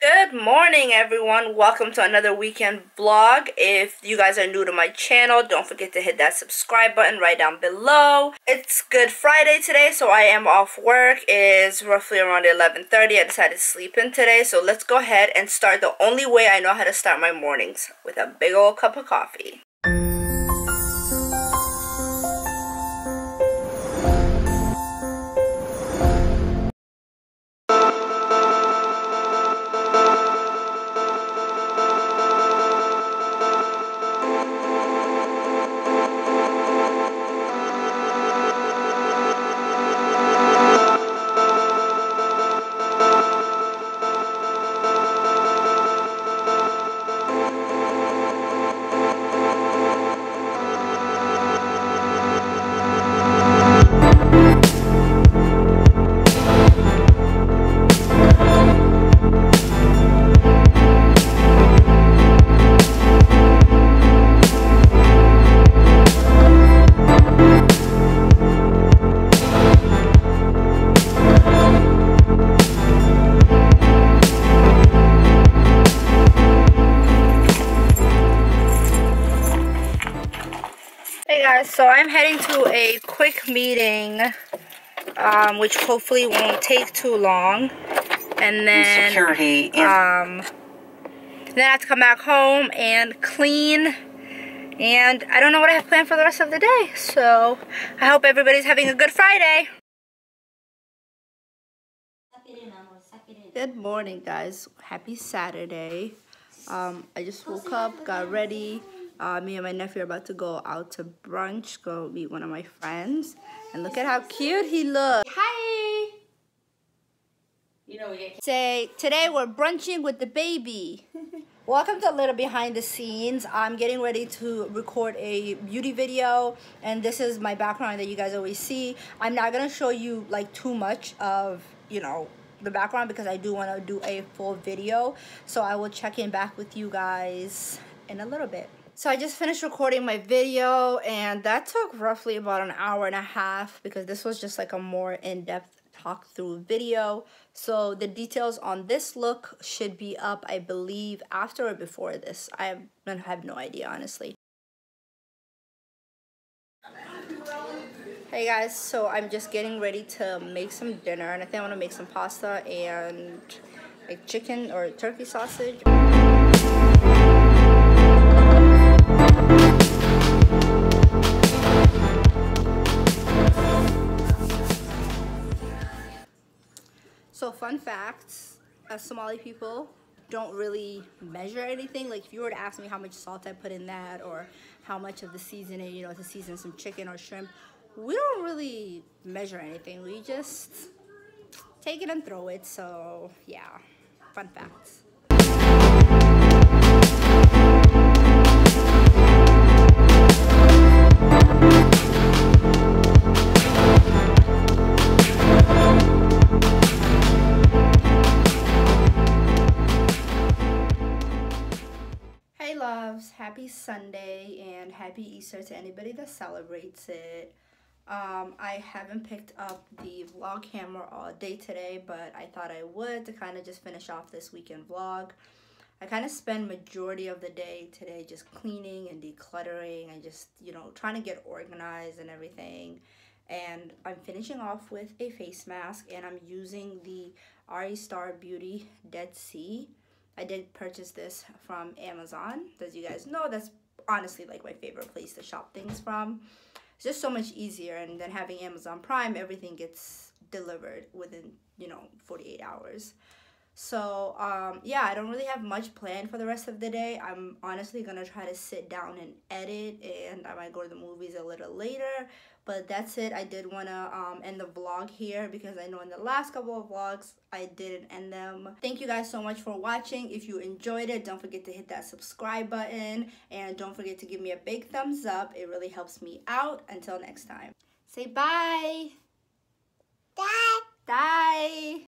Good morning, everyone. Welcome to another weekend vlog. If you guys are new to my channel, don't forget to hit that subscribe button right down below. It's Good Friday today, so I am off work. It is roughly around 11:30. I decided to sleep in today, so let's go ahead and start the only way I know how to start my mornings, with a big old cup of coffee. Hey guys, so I'm heading to a quick meeting, which hopefully won't take too long, and then security. then I have to come back home and clean, and I don't know what I have planned for the rest of the day. So I hope everybody's having a good Friday. Good morning, guys. Happy Saturday. I just woke up, got ready. Me and my nephew are about to go out to brunch, go meet one of my friends. And look at how cute he looks. Hi! Say, today we're brunching with the baby. Welcome to a little behind the scenes. I'm getting ready to record a beauty video, and this is my background that you guys always see. I'm not gonna show you like too much of, the background, because I do want to do a full video. So I will check in back with you guys in a little bit. So I just finished recording my video, and that took roughly about an hour and a half, because this was just like a more in-depth talk through video. So the details on this look should be up, I believe, after or before this. I have no idea, honestly. Hey guys, so I'm just getting ready to make some dinner, and I think I want to make some pasta and like chicken or turkey sausage. So fun facts, as Somali people don't really measure anything. Like if you were to ask me how much salt I put in that, or how much of the seasoning, to season some chicken or shrimp, we don't really measure anything. We just take it and throw it. So yeah, fun facts. Hey loves, happy Sunday and happy Easter to anybody that celebrates it. I haven't picked up the vlog camera all day today, but I thought I would to kind of just finish off this weekend vlog. I kind of spend majority of the day today just cleaning and decluttering and just, trying to get organized and everything. And I'm finishing off with a face mask, and I'm using the RE Star Beauty Dead Sea. I did purchase this from Amazon. As you guys know, that's honestly like my favorite place to shop things from. It's just so much easier, and then having Amazon Prime, everything gets delivered within 48 hours. So yeah, I don't really have much planned for the rest of the day. I'm honestly gonna try to sit down and edit, and I might go to the movies a little later, but that's it. I did want to end the vlog here, because I know in the last couple of vlogs I didn't end them. Thank you guys so much for watching. If you enjoyed it, don't forget to hit that subscribe button, and don't forget to give me a big thumbs up. It really helps me out. Until next time, say bye. Bye. Bye.